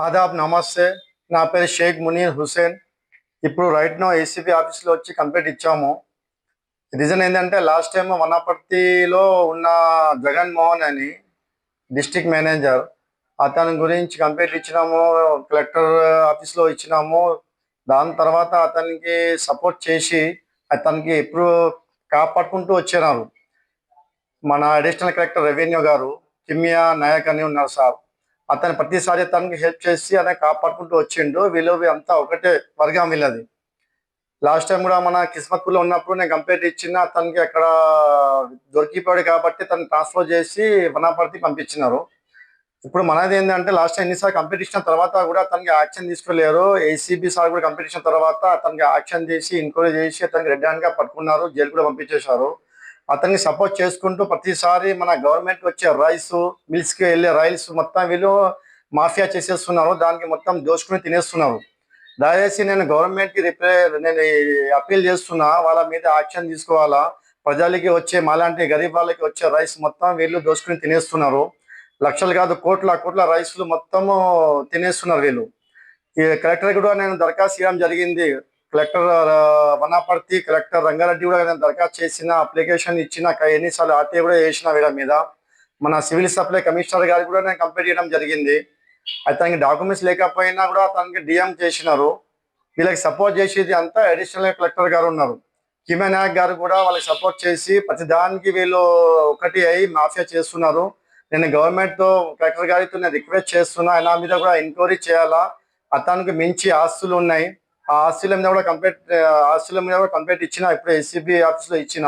ఆదాబ్ నమస్తే. నా పేరు షేక్ మునీర్ హుసేన్. ఇప్పుడు రైట్ నో ఏసీబీ ఆఫీస్లో వచ్చి కంప్లైంట్ ఇచ్చాము. రీజన్ ఏంటంటే లాస్ట్ టైం వనపర్తిలో ఉన్న జగన్మోహన్ అని డిస్ట్రిక్ట్ మేనేజర్, అతని గురించి కంప్లైంట్ ఇచ్చినాము. కలెక్టర్ ఆఫీస్లో ఇచ్చినాము. దాని తర్వాత అతనికి సపోర్ట్ చేసి అతనికి ఎప్పుడు కాపాడుకుంటూ వచ్చినారు. మన అడిషనల్ కలెక్టర్ రెవెన్యూ గారు కిమియా నాయక్ అని ఉన్నారు సార్. అతను ప్రతిసారి తనకి హెల్ప్ చేసి అతను కాపాడుకుంటూ వచ్చిండు. వీళ్ళు అంతా ఒకటే వర్గం వీళ్ళది. లాస్ట్ టైం కూడా మన కిస్మత్పూర్లో ఉన్నప్పుడు నేను కంప్లైంట్ ఇచ్చిన, అతనికి అక్కడ దొరికిపోయాడు కాబట్టి తను ట్రాన్స్ఫర్ చేసి వనపర్తి పంపించినారు. ఇప్పుడు మనది ఏంటంటే లాస్ట్ టైం ఎన్నిసార్లు కంప్లైంట్ ఇచ్చిన తర్వాత కూడా అతనికి యాక్షన్ తీసుకోలేరు. ఏసీబీ సార్ కూడా కంప్లైంట్ ఇచ్చిన తర్వాత అతనికి యాక్షన్ చేసి ఎంక్వైరీ చేసి అతనికి రెడ్ హ్యాండ్గా పట్టుకున్నారు, జైలు కూడా పంపించేశారు. అతన్ని సపోర్ట్ చేసుకుంటూ ప్రతిసారి మన గవర్నమెంట్ వచ్చే రైస్ మిల్స్కి వెళ్ళే రైల్స్ మొత్తం వీళ్ళు మాఫియా చేసేస్తున్నారు. దానికి మొత్తం దోచుకుని తినేస్తున్నారు. దయచేసి నేను గవర్నమెంట్కి నేను అప్పీల్ చేస్తున్నా, వాళ్ళ మీద యాక్షన్ తీసుకోవాలా. ప్రజలకి వచ్చే మాలాంటి గరీబ్ వాళ్ళకి వచ్చే రైస్ మొత్తం వీళ్ళు దోచుకుని తినేస్తున్నారు. లక్షలు కాదు కోట్ల రైస్లు మొత్తము తినేస్తున్నారు వీళ్ళు. ఈ కలెక్టర్ కూడా నేను దరఖాస్తు చేయడం జరిగింది. కలెక్టర్ వనపర్తి, కలెక్టర్ రంగారెడ్డి కూడా నేను దరఖాస్తు చేసిన, అప్లికేషన్ ఇచ్చిన, ఎన్నిసార్లు ఆర్టీఐ కూడా చేసిన వీళ్ళ మీద. మన సివిల్ సప్లై కమిషనర్ గారికి కూడా నేను కంప్లైంట్ చేయడం జరిగింది. అతనికి డాక్యుమెంట్స్ లేకపోయినా కూడా అతనికి డిఎం చేసినారు. వీళ్ళకి సపోర్ట్ చేసేది అంతా అడిషనల్ కలెక్టర్ గారు ఉన్నారు. కిమియా నాయక్ గారు కూడా వాళ్ళకి సపోర్ట్ చేసి ప్రతి దానికి వీళ్ళు ఒకటి అయి మాఫియా చేస్తున్నారు. నేను గవర్నమెంట్తో కలెక్టర్ గారితో నేను రిక్వెస్ట్ చేస్తున్నా, ఆయన మీద కూడా ఎంక్వైరీ చేయాలా. అతనికి మించి ఆస్తులు ఉన్నాయి. ఆ ఆస్తుల మీద కూడా కంప్లైంట్ ఇచ్చిన, ఇప్పుడు ఏసీబీ ఆఫీస్లో ఇచ్చిన.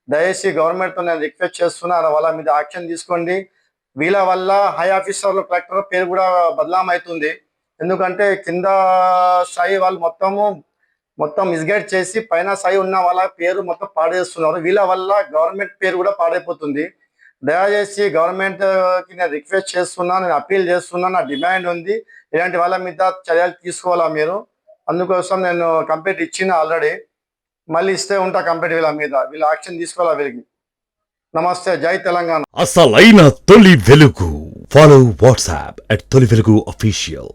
దయచేసి గవర్నమెంట్తో నేను రిక్వెస్ట్ చేస్తున్నా, వాళ్ళ మీద యాక్షన్ తీసుకోండి. వీళ్ళ వల్ల హై ఆఫీసర్లు కలెక్టర్ పేరు కూడా బదలాం అవుతుంది. ఎందుకంటే కింద స్థాయి వాళ్ళు మొత్తం మిస్గైడ్ చేసి పైన స్థాయి ఉన్న వాళ్ళ పేరు మొత్తం పాడేస్తున్నారు. వీళ్ళ వల్ల గవర్నమెంట్ పేరు కూడా పాడైపోతుంది. దయచేసి గవర్నమెంట్కి నేను రిక్వెస్ట్ చేస్తున్నా, నేను అప్పీల్ చేస్తున్నా, నా డిమాండ్ ఉంది. ఇలాంటి వాళ్ళ మీద చర్యలు తీసుకోవాలా మీరు. అందుకోసం నేను కంప్లైంట్ ఇచ్చిన ఆల్రెడీ, మళ్ళీ ఇస్తే ఉంటా కంప్లైంట్ వీళ్ళ మీద. వీళ్ళు యాక్షన్ తీసుకోవాలా వీళ్ళకి. నమస్తే, జై తెలంగాణ. అసలైన తొలి వెలుగు. ఫాలో వాట్సాప్ @తొలి వెలుగు అఫీషియల్.